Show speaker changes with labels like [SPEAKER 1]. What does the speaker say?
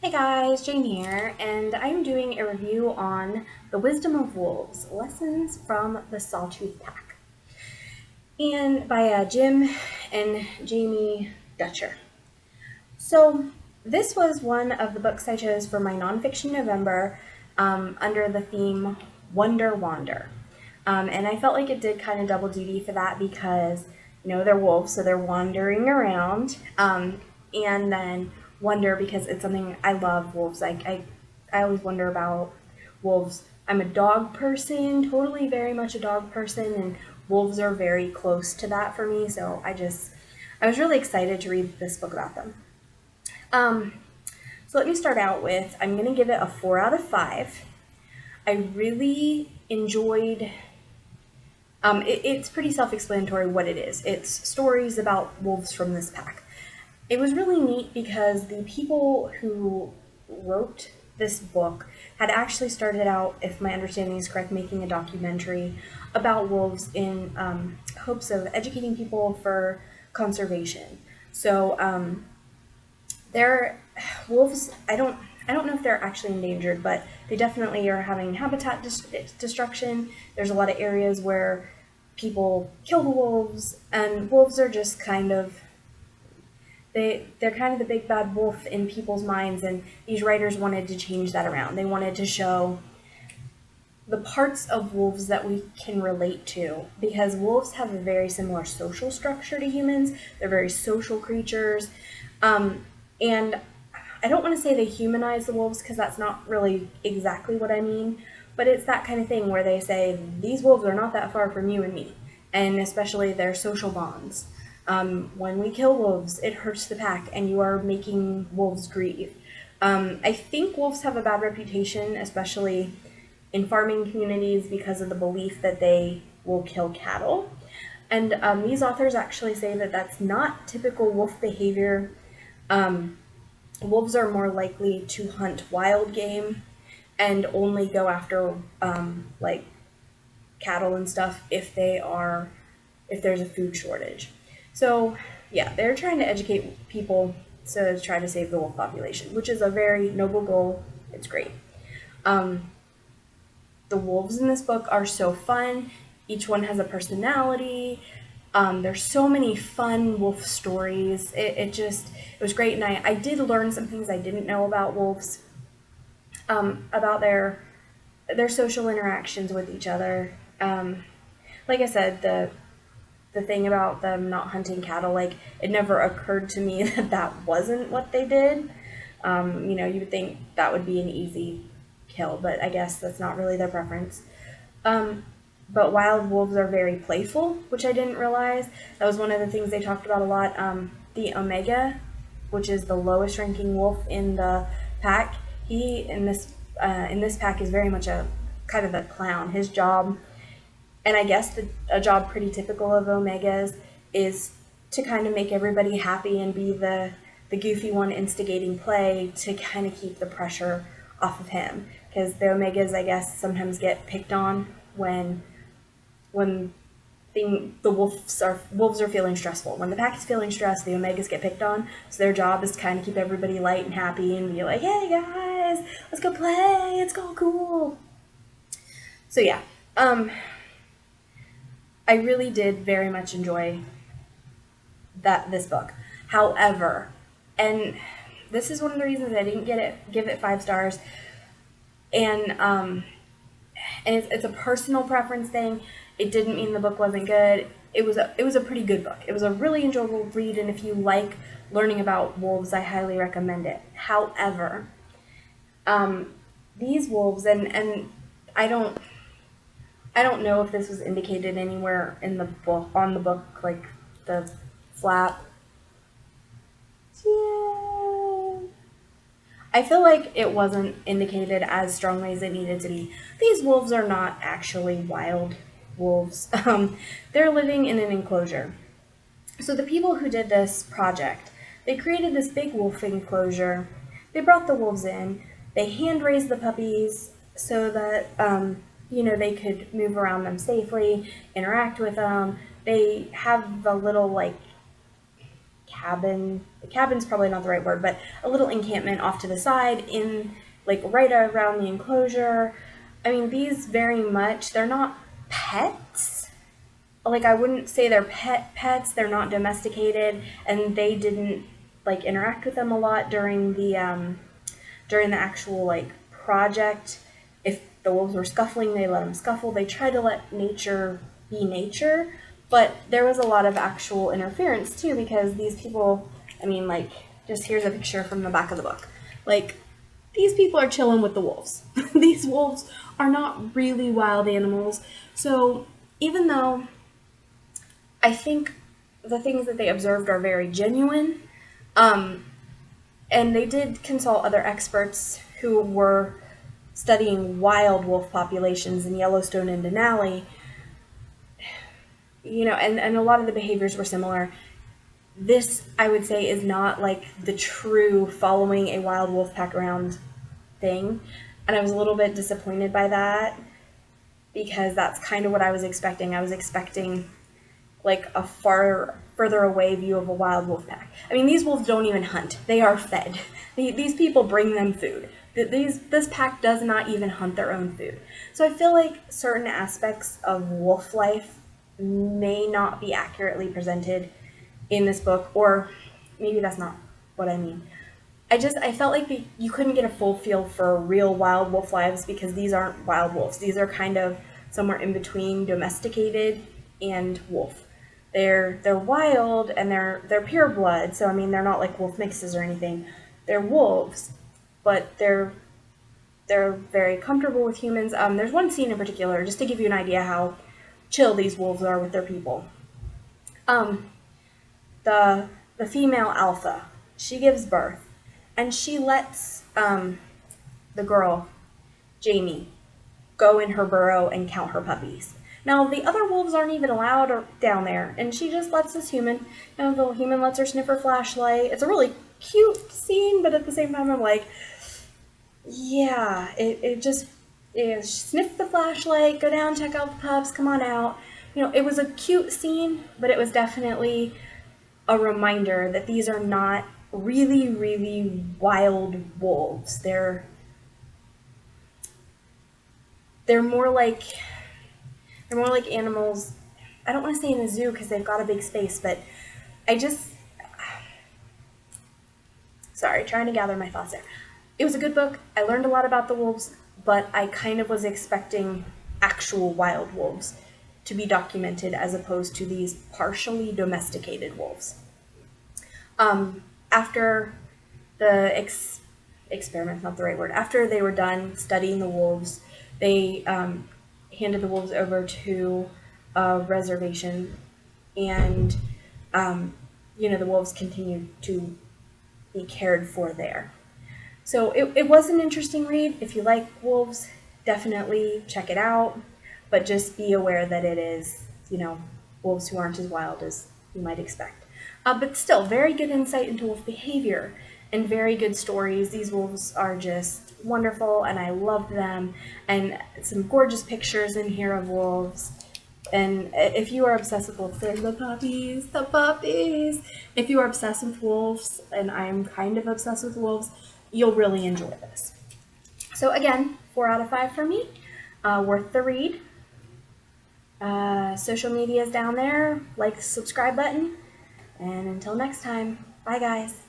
[SPEAKER 1] Hey guys, Jane here, and I'm doing a review on The Wisdom of Wolves, Lessons from the Sawtooth Pack, and by Jim and Jamie Dutcher. So this was one of the books I chose for my nonfiction November under the theme Wonder Wander. And I felt like it did kind of double duty for that because, they're wolves, so they're wandering around. And then wonder because it's something I love wolves. I always wonder about wolves. I'm a dog person, totally very much a dog person, and wolves are very close to that for me. So I was really excited to read this book about them. Um, so let me start out with, I'm going to give it a 4 out of 5. I really enjoyed, it's pretty self-explanatory what it is. It's stories about wolves from this pack. It was really neat because the people who wrote this book had actually started out, if my understanding is correct, making a documentary about wolves in hopes of educating people for conservation. So they're wolves. I don't know if they're actually endangered, but they definitely are having habitat destruction. There's a lot of areas where people kill the wolves, and wolves are just kind of they're kind of the big bad wolf in people's minds, and these writers wanted to change that around. They wanted to show the parts of wolves that we can relate to, because wolves have a very similar social structure to humans. They're very social creatures, and I don't want to say they humanize the wolves because that's not really exactly what I mean, but it's that kind of thing where they say these wolves are not that far from you and me, and especially their social bonds. When we kill wolves, it hurts the pack, and you are making wolves grieve. I think wolves have a bad reputation, especially in farming communities, because of the belief that they will kill cattle. And these authors actually say that that's not typical wolf behavior. Wolves are more likely to hunt wild game and only go after like cattle and stuff if there's a food shortage. So yeah, they're trying to educate people to try to save the wolf population, which is a very noble goal. It's great. The wolves in this book are so fun. Each one has a personality. There's so many fun wolf stories. It was great, and I did learn some things I didn't know about wolves, about their social interactions with each other. Like I said, the thing about them not hunting cattle, like, it never occurred to me that that wasn't what they did. You would think that would be an easy kill, but I guess that's not really their preference. But wild wolves are very playful, which I didn't realize. That was one of the things they talked about a lot. The Omega, which is the lowest ranking wolf in the pack, he in this pack is very much a kind of a clown. His job, and I guess a job pretty typical of Omegas, is to kind of make everybody happy and be the goofy one instigating play to kind of keep the pressure off of him. Because the Omegas, I guess, sometimes get picked on when the wolves are feeling stressful. When the pack is feeling stressed, the Omegas get picked on. So their job is to kind of keep everybody light and happy and be like, "Hey guys, let's go play. It's all cool." So yeah, I really did very much enjoy this book. However, and this is one of the reasons I didn't give it 5 stars, and it's a personal preference thing. It didn't mean the book wasn't good. It was a pretty good book. It was a really enjoyable read, and if you like learning about wolves, I highly recommend it. However, these wolves, and I don't know if this was indicated anywhere in the book, on the book, like the flap. Yeah. I feel like it wasn't indicated as strongly as it needed to be. These wolves are not actually wild wolves. They're living in an enclosure. So the people who did this project, they created this big wolf enclosure. They brought the wolves in. They hand raised the puppies so that they could move around them safely, interact with them. They have the little like cabin. The cabin's probably not the right word, but a little encampment off to the side in like right around the enclosure. I mean, these very much, they're not pets. Like, I wouldn't say they're pets. They're not domesticated, and they didn't like interact with them a lot during the actual like project. If the wolves were scuffling, they let them scuffle. They tried to let nature be nature, but there was a lot of actual interference too, because these people, I mean, like, just here's a picture from the back of the book. Like, these people are chilling with the wolves. These wolves are not really wild animals. So even though I think the things that they observed are very genuine, and they did consult other experts who were studying wild wolf populations in Yellowstone and Denali, you know, and a lot of the behaviors were similar. This, I would say, is not like the true following a wild wolf pack around thing. And I was a little bit disappointed by that, because that's kind of what I was expecting. I was expecting like a further away view of a wild wolf pack. I mean, these wolves don't even hunt. They are fed. These people bring them food. This pack does not even hunt their own food. So I feel like certain aspects of wolf life may not be accurately presented in this book, or maybe that's not what I mean. I felt like you couldn't get a full feel for real wild wolf lives, because these aren't wild wolves. These are kind of somewhere in between domesticated and wolf. They're wild, and they're pure blood. So I mean, they're not like wolf mixes or anything. They're wolves, but they're very comfortable with humans. There's one scene in particular, just to give you an idea how chill these wolves are with their people. The female alpha, she gives birth, and she lets the girl, Jamie, go in her burrow and count her puppies. Now, the other wolves aren't even allowed down there, and she just lets this human, you know, the human lets her sniff her flashlight. It's a really cute scene, but at the same time, I'm like, yeah, sniff the flashlight, go down, check out the pups, come on out. You know, it was a cute scene, but it was definitely a reminder that these are not really, really wild wolves. They're more like animals. I don't want to say in a zoo because they've got a big space, but sorry, trying to gather my thoughts there. It was a good book. I learned a lot about the wolves, but I kind of was expecting actual wild wolves to be documented as opposed to these partially domesticated wolves. After the experiment, not the right word, after they were done studying the wolves, they handed the wolves over to a reservation, and you know, the wolves continued to be cared for there. So it was an interesting read. If you like wolves, definitely check it out, but just be aware that it is, you know, wolves who aren't as wild as you might expect. But still, very good insight into wolf behavior and very good stories. These wolves are just wonderful, and I love them, and some gorgeous pictures in here of wolves. And if you are obsessed with wolves, there's the puppies. If you are obsessed with wolves, and I'm kind of obsessed with wolves, you'll really enjoy this. So again, 4 out of 5 for me. Worth the read. Social media is down there. Like the subscribe button. And until next time, bye guys.